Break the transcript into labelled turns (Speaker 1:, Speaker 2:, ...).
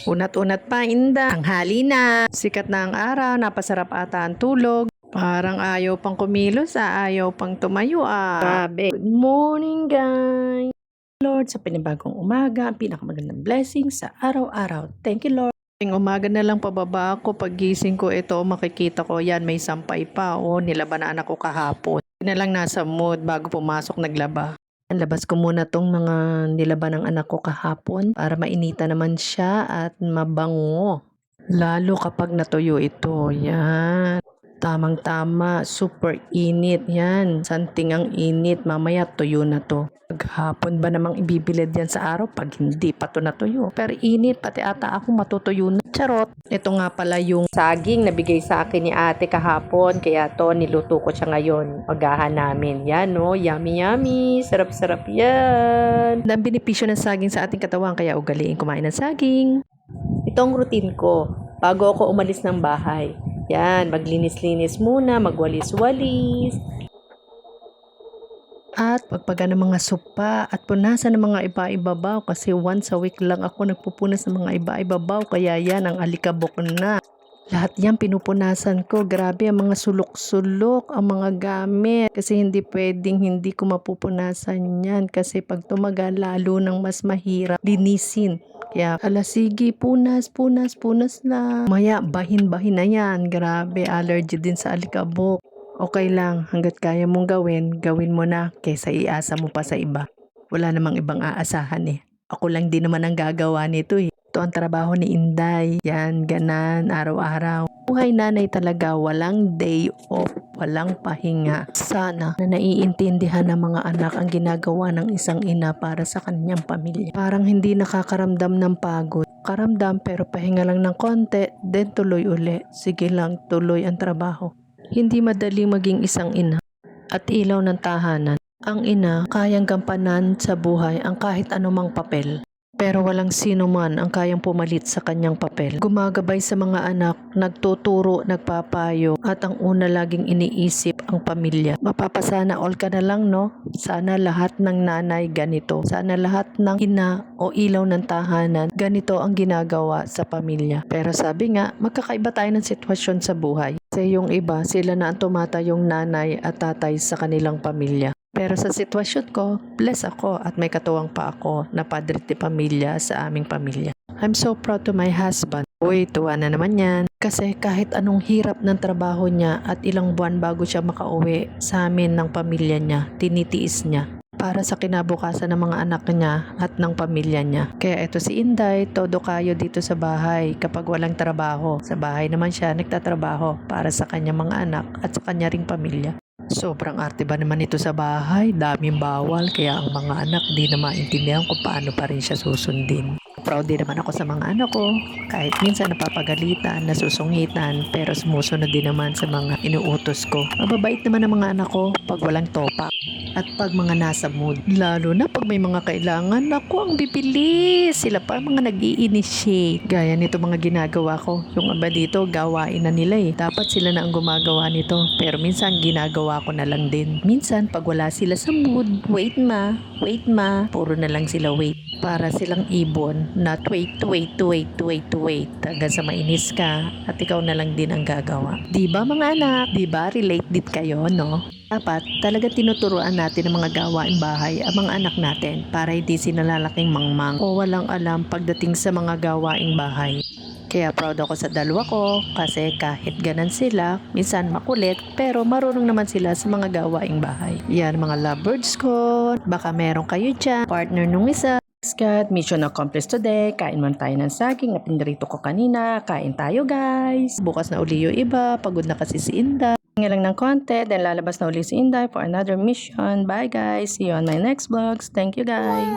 Speaker 1: Unat-unat pa, Inda. Tanghali na. Sikat na ang araw, napasarap ata ang tulog. Parang ayaw pang kumilos, ayaw pang tumayo. Grabe. Good morning, guys. Lord, sa pinibagong umaga, ang pinakamagandang blessing sa araw-araw. Thank you, Lord. Umaga na lang pababa ako, paggising ko ito, makikita ko yan, may sampay pa. Nilabanaan ako kahapon. Hindi na lang nasa mood bago pumasok naglaba. Labas ko muna tong mga nilaban ng anak ko kahapon para mainita naman siya at mabango. Lalo kapag natuyo ito. Yan. Tamang-tama. Super init. Yan. Santing ang init. Mamaya tuyo na to. Paghapon ba namang ibibilad yan sa araw pag hindi pa to natuyo? Pero init. Pati ata ako matutuyo na. Charot. Ito nga pala yung saging na bigay sa akin ni ate kahapon. Kaya to niluto ko siya ngayon. Pagahan namin. Yan yummy yummy. Sarap-sarap yan. Ang benepisyo ng saging sa ating katawan. Kaya ugaliin kumain ng saging. Itong routine ko. Bago ako umalis ng bahay. Yan, maglinis-linis muna, magwalis-walis. At pagpaga ng mga sopa at punasan ng mga iba-ibabaw kasi once a week lang ako nagpupunas ng mga iba-ibabaw kaya yan ang alikabok na. Lahat yan pinupunasan ko. Grabe ang mga sulok-sulok, ang mga gamit. Kasi hindi pwedeng hindi ko mapupunasan yan kasi pag tumagal lalo nang mas mahirap linisin. Kaya sige, punas na. Maya, bahin-bahin na yan. Grabe, allergy din sa alikabok. Okay lang, hanggat kaya mong gawin mo na kaysa iasa mo pa sa iba. Wala namang ibang aasahan eh. Ako lang din naman ang gagawa nito eh. Ito ang trabaho ni Inday. Yan, ganan, araw-araw. Buhay nanay talaga, walang day off, walang pahinga. Sana na naiintindihan ng mga anak ang ginagawa ng isang ina para sa kanyang pamilya. Parang hindi nakakaramdam ng pagod. Karamdam pero pahinga lang ng konti, then tuloy uli. Sige lang, tuloy ang trabaho. Hindi madali maging isang ina at ilaw ng tahanan. Ang ina, kayang gampanan sa buhay ang kahit anumang papel. Pero walang sino man ang kayang pumalit sa kanyang papel. Gumagabay sa mga anak, nagtuturo, nagpapayo, at ang una laging iniisip ang pamilya. Mapapasana all ka na lang, no? Sana lahat ng nanay ganito. Sana lahat ng ina o ilaw ng tahanan, ganito ang ginagawa sa pamilya. Pero sabi nga, magkakaiba tayo ng sitwasyon sa buhay. Kasi yung iba, sila na ang tumatayong nanay at tatay sa kanilang pamilya. Pero sa sitwasyon ko, bless ako at may katuwang pa ako na padre de pamilya sa aming pamilya. I'm so proud to my husband. Uy, tuwa na naman yan. Kasi kahit anong hirap ng trabaho niya at ilang buwan bago siya makauwi sa amin ng pamilya niya, tinitiis niya para sa kinabukasan ng mga anak niya at ng pamilya niya. Kaya ito si Inday, todo kayo dito sa bahay kapag walang trabaho. Sa bahay naman siya nagtatrabaho para sa kanyang mga anak at sa kanya ring pamilya. Sobrang arte ba naman ito sa bahay? Daming bawal kaya ang mga anak di na maintindihan kung paano pa rin siya susundin. Proud din naman ako sa mga anak ko. Kahit minsan napapagalitan, nasusungitan, pero sumusunod din naman sa mga inuutos ko. Mababait naman ang mga anak ko pag walang topak at pag mga nasa mood. Lalo na pag may mga kailangan, ako ang bibilis. Sila pa mga nag-i-initiate. Gaya nito mga ginagawa ko. Yung iba dito, gawain na nila eh. Dapat sila na ang gumagawa nito. Pero minsan ginagawa ko na lang din. Minsan pag wala sila sa mood, wait ma. Puro na lang sila wait. Para silang ibon, not wait. Hanggang sa mainis ka at ikaw na lang din ang gagawa. Diba mga anak? Diba relate din kayo, no? Dapat talaga tinuturuan natin ang mga gawaing bahay ang mga anak natin para hindi sila lalaking mangmang o walang alam pagdating sa mga gawaing bahay. Kaya proud ako sa dalawa ko kasi kahit ganan sila, minsan makulit pero marunong naman sila sa mga gawaing bahay. Yan mga lovebirds ko, baka meron kayo dyan, partner nung isa. God, mission accomplished today. Kain man tayo ng saging na pinrito ko kanina. Kain tayo guys. Bukas na uli yung iba. Pagod na kasi si Inday. Nga lang ng konti. Then lalabas na uli si Inday for another mission. Bye guys. See you on my next vlogs. Thank you guys.